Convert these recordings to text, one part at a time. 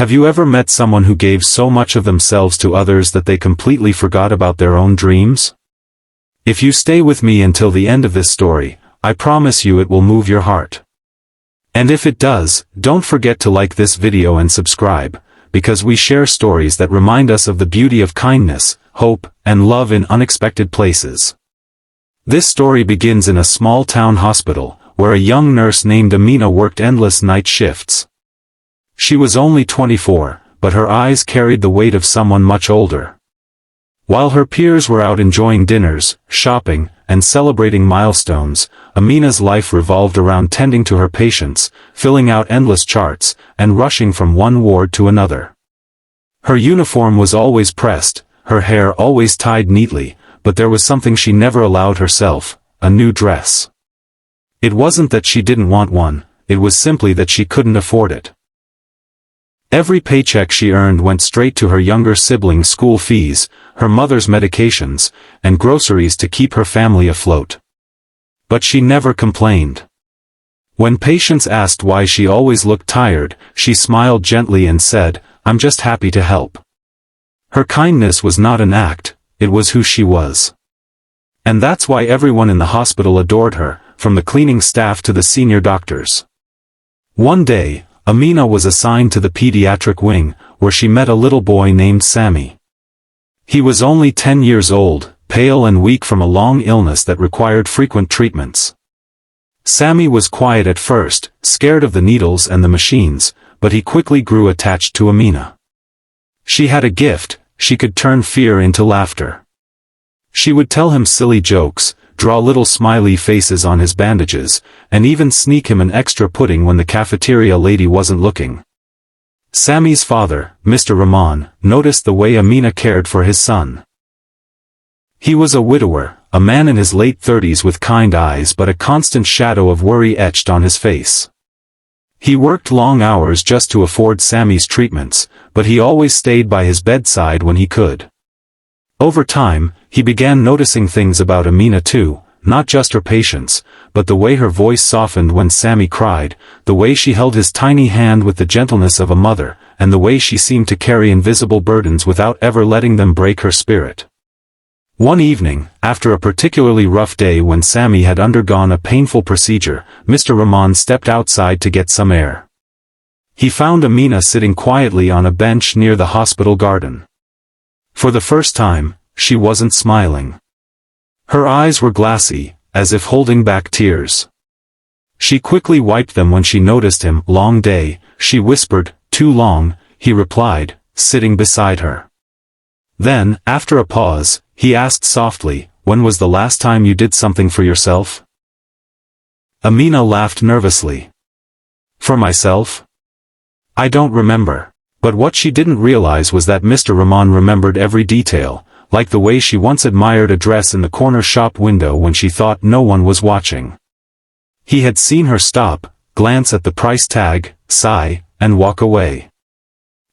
Have you ever met someone who gave so much of themselves to others that they completely forgot about their own dreams? If you stay with me until the end of this story, I promise you it will move your heart. And if it does, don't forget to like this video and subscribe, because we share stories that remind us of the beauty of kindness, hope, and love in unexpected places. This story begins in a small town hospital, where a young nurse named Amina worked endless night shifts. She was only 24, but her eyes carried the weight of someone much older. While her peers were out enjoying dinners, shopping, and celebrating milestones, Amina's life revolved around tending to her patients, filling out endless charts, and rushing from one ward to another. Her uniform was always pressed, her hair always tied neatly, but there was something she never allowed herself: a new dress. It wasn't that she didn't want one, it was simply that she couldn't afford it. Every paycheck she earned went straight to her younger siblings' school fees, her mother's medications, and groceries to keep her family afloat. But she never complained. When patients asked why she always looked tired, she smiled gently and said, "I'm just happy to help." Her kindness was not an act, it was who she was. And that's why everyone in the hospital adored her, from the cleaning staff to the senior doctors. One day, Amina was assigned to the pediatric wing, where she met a little boy named Sammy. He was only 10 years old, pale and weak from a long illness that required frequent treatments. Sammy was quiet at first, scared of the needles and the machines, but he quickly grew attached to Amina. She had a gift: she could turn fear into laughter. She would tell him silly jokes, draw little smiley faces on his bandages, and even sneak him an extra pudding when the cafeteria lady wasn't looking. Sammy's father, Mr. Rahman, noticed the way Amina cared for his son. He was a widower, a man in his late 30s with kind eyes but a constant shadow of worry etched on his face. He worked long hours just to afford Sammy's treatments, but he always stayed by his bedside when he could. Over time, he began noticing things about Amina too, not just her patients, but the way her voice softened when Sammy cried, the way she held his tiny hand with the gentleness of a mother, and the way she seemed to carry invisible burdens without ever letting them break her spirit. One evening, after a particularly rough day when Sammy had undergone a painful procedure, Mr. Rahman stepped outside to get some air. He found Amina sitting quietly on a bench near the hospital garden. For the first time, she wasn't smiling. Her eyes were glassy, as if holding back tears. She quickly wiped them when she noticed him. "Long day," she whispered. "Too long," he replied, sitting beside her. Then, after a pause, he asked softly, "When was the last time you did something for yourself?" Amina laughed nervously. "For myself? I don't remember." But what she didn't realize was that Mr. Rahman remembered every detail, like the way she once admired a dress in the corner shop window when she thought no one was watching. He had seen her stop, glance at the price tag, sigh, and walk away.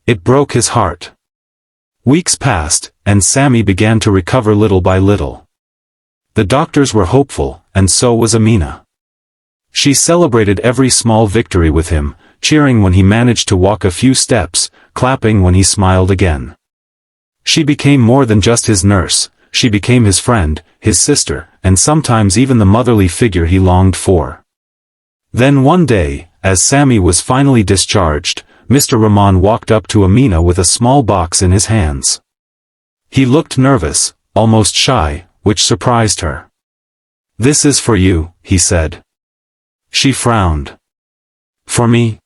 It broke his heart. Weeks passed, and Sammy began to recover little by little. The doctors were hopeful, and so was Amina. She celebrated every small victory with him, cheering when he managed to walk a few steps, clapping when he smiled again. She became more than just his nurse, she became his friend, his sister, and sometimes even the motherly figure he longed for. Then one day, as Sammy was finally discharged, Mr. Rahman walked up to Amina with a small box in his hands. He looked nervous, almost shy, which surprised her. "This is for you," he said. She frowned. "For me?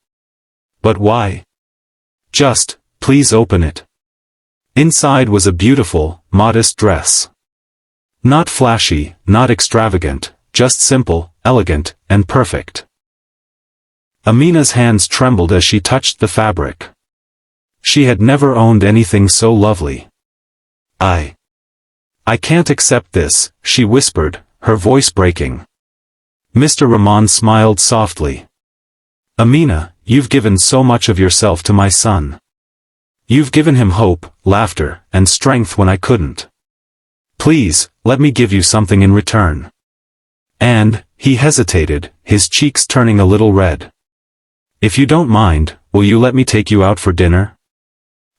But why?" "Just, please open it." Inside was a beautiful, modest dress. Not flashy, not extravagant, just simple, elegant, and perfect. Amina's hands trembled as she touched the fabric. She had never owned anything so lovely. I can't accept this," she whispered, her voice breaking. Mr. Rahman smiled softly. "Amina, you've given so much of yourself to my son. You've given him hope, laughter, and strength when I couldn't. Please, let me give you something in return." And, he hesitated, his cheeks turning a little red. "If you don't mind, will you let me take you out for dinner?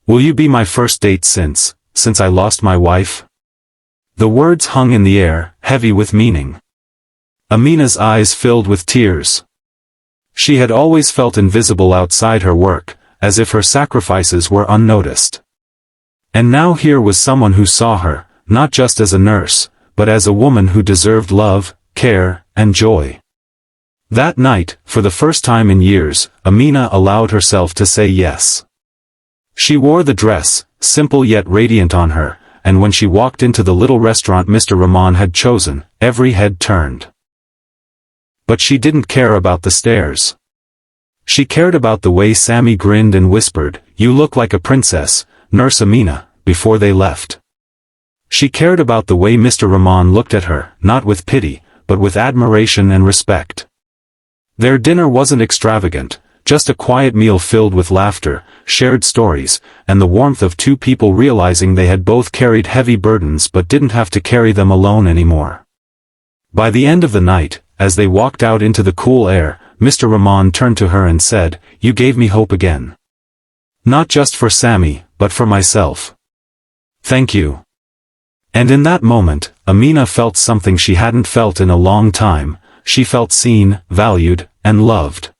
Will you be my first date since I lost my wife? The words hung in the air, heavy with meaning. Amina's eyes filled with tears. She had always felt invisible outside her work, as if her sacrifices were unnoticed. And now here was someone who saw her, not just as a nurse, but as a woman who deserved love, care, and joy. That night, for the first time in years, Amina allowed herself to say yes. She wore the dress, simple yet radiant on her, and when she walked into the little restaurant Mr. Rahman had chosen, every head turned. But she didn't care about the stares. She cared about the way Sammy grinned and whispered, "You look like a princess, Nurse Amina," before they left. She cared about the way Mr. Rahman looked at her, not with pity, but with admiration and respect. Their dinner wasn't extravagant, just a quiet meal filled with laughter, shared stories, and the warmth of two people realizing they had both carried heavy burdens but didn't have to carry them alone anymore. By the end of the night, as they walked out into the cool air, Mr. Rahman turned to her and said, "You gave me hope again. Not just for Sammy, but for myself. Thank you." And in that moment, Amina felt something she hadn't felt in a long time. She felt seen, valued, and loved.